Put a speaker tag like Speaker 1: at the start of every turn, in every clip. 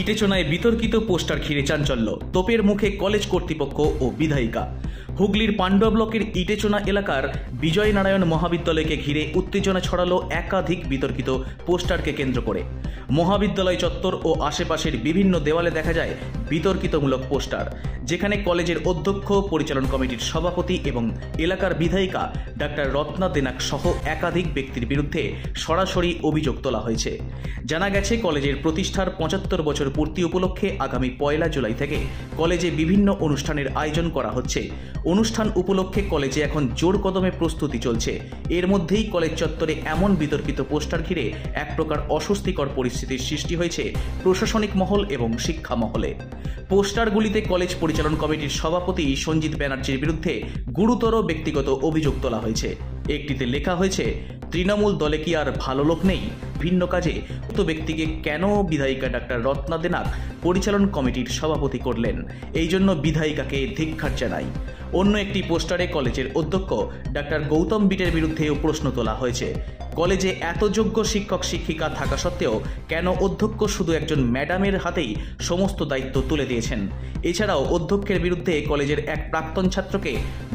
Speaker 1: ইটেচনায় বিতর্কিত পোস্টার ঘিরে চাঞ্চল্য, তোপের মুখে কলেজ কর্তৃপক্ষ ও বিধায়িকা। হুগলির পান্ডুয়া ব্লকের ইটেচনা এলাকার বিজয় নারায়ণ মহাবিদ্যালয়কে ঘিরে উত্তেজনা ছড়ালো একাধিক বিতর্কিত পোস্টারকে কেন্দ্র করে। মহাবিদ্যালয় চত্বর ও আশেপাশের বিভিন্ন দেওয়ালে দেখা যায় বিতর্কিতমূলক পোস্টার, যেখানে কলেজের অধ্যক্ষ, পরিচালন কমিটির সভাপতি এবং এলাকার বিধায়িকা ডাক্তার রত্না দেনাক সহ একাধিক ব্যক্তির বিরুদ্ধে সরাসরি অভিযোগ তোলা হয়েছে। জানা গেছে, কলেজের প্রতিষ্ঠার ৭৫ বছর পূর্তি উপলক্ষে আগামী ১ জুলাই থেকে কলেজে বিভিন্ন অনুষ্ঠানের আয়োজন করা হচ্ছে। অনুষ্ঠান উপলক্ষে কলেজে এখন জোর কদমে প্রস্তুতি চলছে। এর মধ্যেই কলেজ চত্বরে এমন বিতর্কিত পোস্টার ঘিরে এক প্রকার অস্বস্তিকর পরিস্থিতির সৃষ্টি হয়েছে প্রশাসনিক মহল এবং শিক্ষা মহলে। পোস্টারগুলিতে কলেজ পরিচালন কমিটির সভাপতি সঞ্জিত ব্যানার্জির বিরুদ্ধে গুরুতর ব্যক্তিগত অভিযোগ তোলা হয়েছে। একটিতে লেখা হয়েছে, তৃণমূল দলে কি আর ভালো লোক নেই? ভিন্ন কাজে উক্ত ব্যক্তিকে কেন বিধায়িকা ডাক্তার রত্না দেনাক পরিচালন কমিটির সভাপতি করলেন, এই জন্য বিধায়িকাকে ধিক্কার জানাই। অন্য একটি পোস্টারে কলেজের অধ্যক্ষ ডাক্তার গৌতম বিটের বিরুদ্ধেও প্রশ্ন তোলা হয়েছে। কলেজে এত যোগ্য শিক্ষক শিক্ষিকা থাকা সত্ত্বেও কেন অধ্যক্ষ শুধু একজন ম্যাডামের হাতেই সমস্ত দায়িত্ব তুলে দিয়েছেন? এছাড়াও অধ্যক্ষের বিরুদ্ধে কলেজের এক প্রাক্তন ছাত্রকে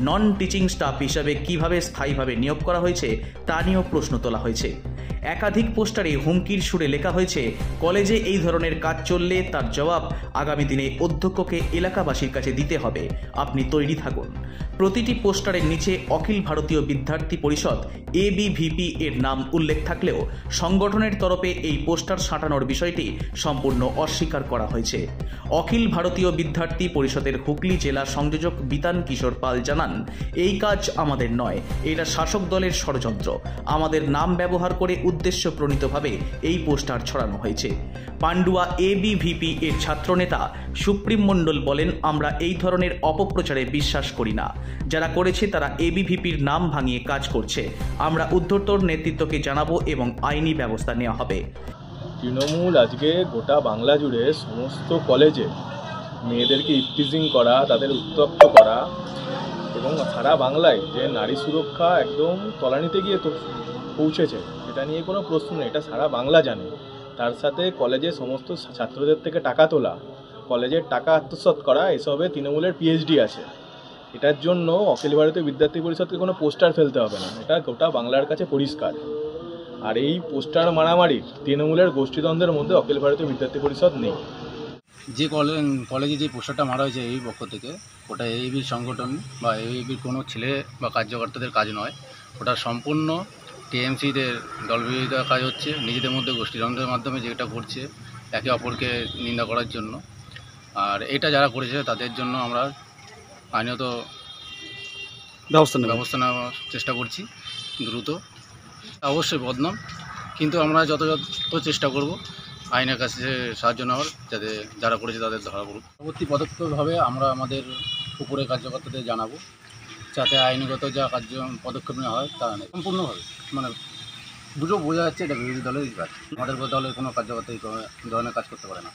Speaker 1: নন টিচিং স্টাফ হিসাবে কিভাবে স্থায়ীভাবে নিয়োগ করা হয়েছে তা নিয়েও প্রশ্ন তোলা হয়েছে। একাধিক পোস্টারে হুমকির সুরে লেখা হয়েছে, কলেজে এই ধরনের কাজ চললে তার জবাব আগামী দিনে অধ্যক্ষকে এলাকাবাসীর কাছে দিতে হবে, আপনি তৈরি থাকুন। প্রতিটি পোস্টারের নিচে অখিল ভারতীয় বিদ্যার্থী পরিষদ ABVP এর নাম উল্লেখ থাকলেও সংগঠনের তরফে এই পোস্টার সাঁটানোর বিষয়টি সম্পূর্ণ অস্বীকার করা হয়েছে। অখিল ভারতীয় বিদ্যার্থী পরিষদের হুগলি জেলা সংযোজক বিতান কিশোর পাল জানান, এই কাজ আমাদের নয়, এটা শাসক দলের ষড়যন্ত্র। আমাদের নাম ব্যবহার করে উদ্দেশ্য প্রণীতভাবে এই পোস্টার ছড়ানো হয়েছে। পান্ডুয়া ABVP এর ছাত্রনেতা সুপ্রিম মণ্ডল বলেন, আমরা এই ধরনের অপপ্রচারে বিশ্বাস করি না। যারা করেছে তারা ABVPর নাম ভাঙিয়ে কাজ করছে। আমরা উদ্ধর্তর নেতৃত্বকে জানাবো এবং আইনি ব্যবস্থা নেওয়া হবে।
Speaker 2: তৃণমূল আজকে গোটা বাংলা জুড়ে সমস্ত কলেজে মেয়েদেরকে ইফটিজিং করা, তাদের উত্ত্যক্ত করা এবং সারা বাংলায় যে নারী সুরক্ষা একদম তলানিতে গিয়ে তো পৌঁছেছে, এটা নিয়ে কোনো প্রশ্ন নেই, এটা সারা বাংলা জানে। তার সাথে কলেজে সমস্ত ছাত্রদের থেকে টাকা তোলা, কলেজের টাকা আত্মসাৎ করা, এসবে তৃণমূলের PhD আছে। এটার জন্য অখিল ভারতীয় বিদ্যার্থী পরিষদকে কোনো পোস্টার ফেলতে হবে না, এটা গোটা বাংলার কাছে পরিষ্কার। আর এই পোস্টার মারামারি তৃণমূলের গোষ্ঠীদ্বন্দ্বের মধ্যে অখিল ভারতীয় বিদ্যার্থী পরিষদ নেই।
Speaker 3: যে কলেজে যে পোস্টারটা মারা হয়েছে এই পক্ষ থেকে, ওটা ABVP সংগঠন বা ABVPর কোনো ছেলে বা কার্যকর্তাদের কাজ নয়, ওটা সম্পূর্ণ TMCদের দলবিরোধিতার কাজ হচ্ছে। নিজেদের মধ্যে গোষ্ঠীদ্বন্দ্বের মাধ্যমে যেটা করছে একে অপরকে নিন্দা করার জন্য। আর এটা যারা করেছে তাদের জন্য আমরা আইনত ব্যবস্থা নেওয়ার চেষ্টা করছি দ্রুত। অবশ্যই বদনাম, কিন্তু আমরা যথাযথ চেষ্টা করব আইনের কাছে সাহায্য নেওয়ার, যাতে যারা করেছে তাদের ধরা পড়ুক। পরবর্তী পদক্ষেপভাবে আমরা আমাদের উপরের কার্যকর্তাদের জানাবো, যাতে আইনগত যা পদক্ষেপ নেওয়া হয় তা নেই। সম্পূর্ণভাবে মানে দুটো বোঝা যাচ্ছে এটা বিরোধী দলেরই কাজ, আমাদের দলের কোনো কার্যকর্তা এই ধরনের কাজ করতে পারে না।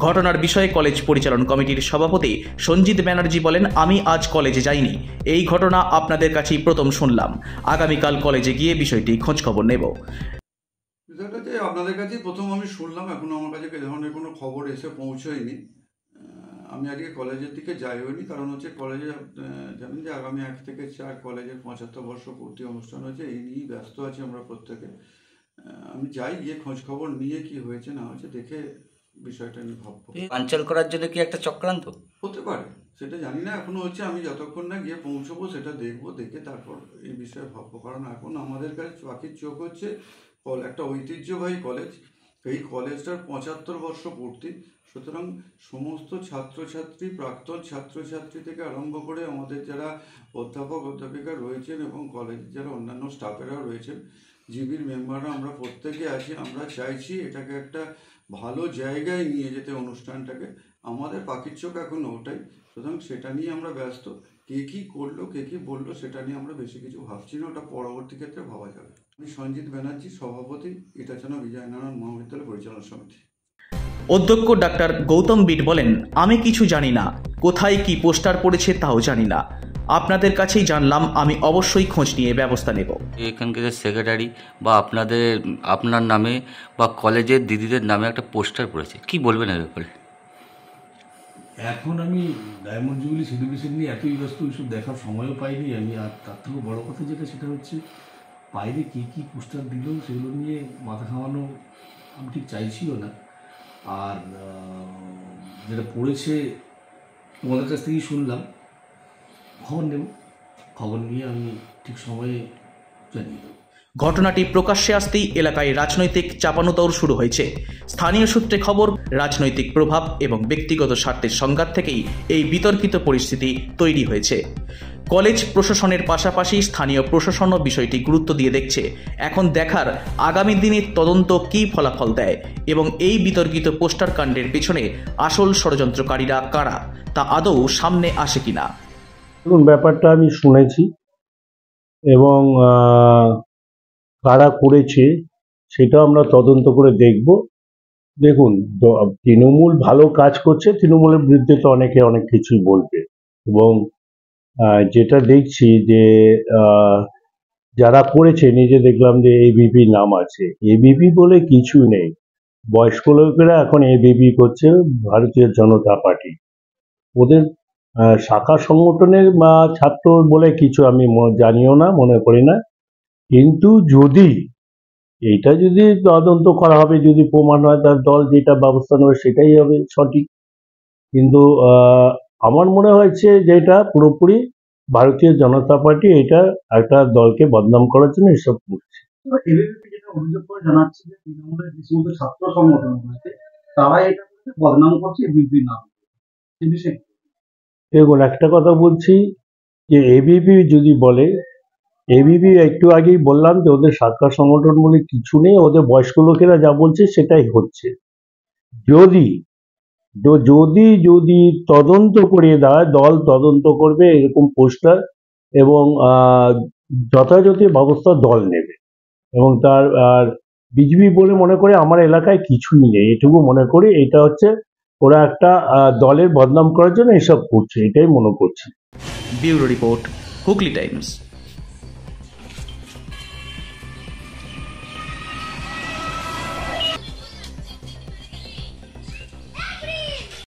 Speaker 1: ঘটনার বিষয়ে কলেজ পরিচালন কমিটির সভাপতি সঞ্জিত ব্যানার্জি বলেন, আমি আজ কলেজে যাইনি, এই ঘটনা আপনাদের কাছেই প্রথম শুনলাম। আগামীকাল কলেজে গিয়ে বিষয়টি খোঁজখবর নেব।
Speaker 4: বিষয়টা যে আপনাদের কাছেই প্রথম আমি শুনলাম, এখনো আমার কাছে এই ধরনের কোনো খবর এসে পৌঁছয়নি। আমি আজকে কলেজের দিকে যাইওনি, কারণ হচ্ছে কলেজে জানেন যে আগামী 1 থেকে 4 কলেজের 75 বর্ষ পূর্তি অনুষ্ঠান হয়েছে, এই নিয়েই ব্যস্ত আছি আমরা প্রত্যেকে। আমি যাই, গিয়ে খোঁজ খবর নিয়ে কি হয়েছে না হয়েছে দেখে বিষয়টা নিয়ে ভাববো।
Speaker 5: বানচাল করার জন্য কি একটা চক্রান্ত
Speaker 4: হতে পারে, সেটা জানি না এখনো হচ্ছে। আমি যতক্ষণ না গিয়ে পৌঁছবো সেটা দেখবো, দেখে তারপর এই বিষয়ে ভাববো। কারণ এখন আমাদের কাছে পাখির চোখ হচ্ছে একটা ঐতিহ্যবাহী কলেজ, এই কলেজটার 75 বর্ষ পূর্তি। সুতরাং সমস্ত ছাত্রছাত্রী, প্রাক্তন ছাত্রছাত্রী থেকে আরম্ভ করে আমাদের যারা অধ্যাপক অধ্যাপিকা রয়েছেন এবং কলেজের যারা অন্যান্য স্টাফেরাও রয়েছেন, জিবির মেম্বাররা আমরা প্রত্যেকে আছি। আমরা চাইছি এটাকে একটা ভালো জায়গায় নিয়ে যেতে অনুষ্ঠানটাকে। আমাদের পাখির চোখ এখন ওটাই, সুতরাং সেটা নিয়ে আমরা ব্যস্ত। কে কী করলো, কে কী বললো সেটা নিয়ে আমরা বেশি কিছু ভাবছি না, ওটা পরবর্তী ক্ষেত্রে ভাবা যাবে। আমি সঞ্জিত ব্যানার্জি, সভাপতি, ইটেচনা বিজয় নারায়ণ মহাবিদ্যালয় পরিচালনা সমিতি।
Speaker 1: অধ্যক্ষ ডাক্তার গৌতম বিট বলেন, আমি কিছু জানি না, কোথায় কি পোস্টার পড়েছে তাও জানি না। আপনাদের কাছেই জানলাম, আমি অবশ্যই খোঁজ নিয়ে ব্যবস্থা নেব।
Speaker 6: এখানকার সেক্রেটারি বা আপনার নামে বা কলেজের দিদিদের নামে একটা পোস্টার পড়েছে, কি বলবেন এর ব্যাপারে?
Speaker 7: এখন আমি ডায়মন্ড জুবিলি সেলিব্রেশন নিয়ে এতই ব্যস্ত, ওইসব দেখার সময়ও পাইনি আমি। আর তার থেকেও বড়ো কথা যেটা, সেটা হচ্ছে বাইরে কী কী পোস্টার দিল সেগুলো নিয়ে মাথা ঘামানো আমি ঠিক চাইছিও না। আর যেটা পড়েছে তোমাদের কাছ থেকেই শুনলাম, খবর নেব, খবর নিয়ে আমি ঠিক সময়ে জানিয়ে দেবো।
Speaker 1: ঘটনাটি প্রকাশ্যে আসতেই এলাকায় রাজনৈতিক চাপানোতর শুরু হয়েছে। স্থানীয় সূত্রে খবর, রাজনৈতিক প্রভাব এবং ব্যক্তিগত স্বার্থের সংঘাত থেকেই এই বিতর্কিত পরিস্থিতি তৈরি হয়েছে। কলেজ প্রশাসনের পাশাপাশি স্থানীয় প্রশাসনও বিষয়টি গুরুত্ব দিয়ে দেখছে। এখন দেখার আগামী দিনে তদন্ত কী ফলাফল দেয় এবং এই বিতর্কিত পোস্টার কাণ্ডের পেছনে আসল ষড়যন্ত্রকারীরা কারা তা আদৌ সামনে আসে কিনা।
Speaker 8: দেখুন, ব্যাপারটা আমি শুনেছি এবং কারা করেছে সেটা আমরা তদন্ত করে দেখব। দেখুন, তৃণমূল ভালো কাজ করছে, তৃণমূলের বিরুদ্ধে তো অনেকে অনেক কিছুই বলবে। এবং যেটা দেখছি যে যারা করেছে, নিজে দেখলাম যে এবিপি নাম আছে। এবিপি বলে কিছু নেই, বয়স্ক লোকেরা এখন এবিপি করছে, ভারতীয় জনতা পার্টি। ওদের শাখা সংগঠনের বা ছাত্র বলে কিছু আমি জানিও না, মনে করি না। কিন্তু যদি এইটা যদি তদন্ত করা হবে, যদি প্রমাণ হয়, তার দল যেটা ব্যবস্থা নেবে সেটাই হবে সঠিক। কিন্তু আমার মনে হয়েছে যে এটা পুরোপুরি ভারতীয় জনতা পার্টি এটা একটা দলকে বদনাম করার জন্য এসব করছে।
Speaker 9: যেটা অভিযোগ করে জানাচ্ছে যে তৃণমূলের যে সমস্ত ছাত্র সংগঠন রয়েছে তারা এটা বদনাম করছে এবিপি নাম।
Speaker 8: দেখুন, একটা কথা বলছি যে এবিপি যদি বলে, এবিপি একটু আগেই বললাম যে ওদের শাখা সংগঠন বলে কিছু নেই, ওদের বয়স্ক লোকেরা যা বলছে সেটাই হচ্ছে। যদি যদি যদি তদন্ত করিয়ে দেওয়া, দল তদন্ত করবে এরকম পোস্টার এবং যথাযথ ব্যবস্থা দল নেবে। এবং তার আর বিজেপি বলে মনে করে আমার এলাকায় কিছুই নেই, এটুকু মনে করি। এটা হচ্ছে ওরা একটা দলের বদনাম করার জন্য এসব করছে, এটাই মনে করছি।
Speaker 1: Bureau report, Hooghly Times.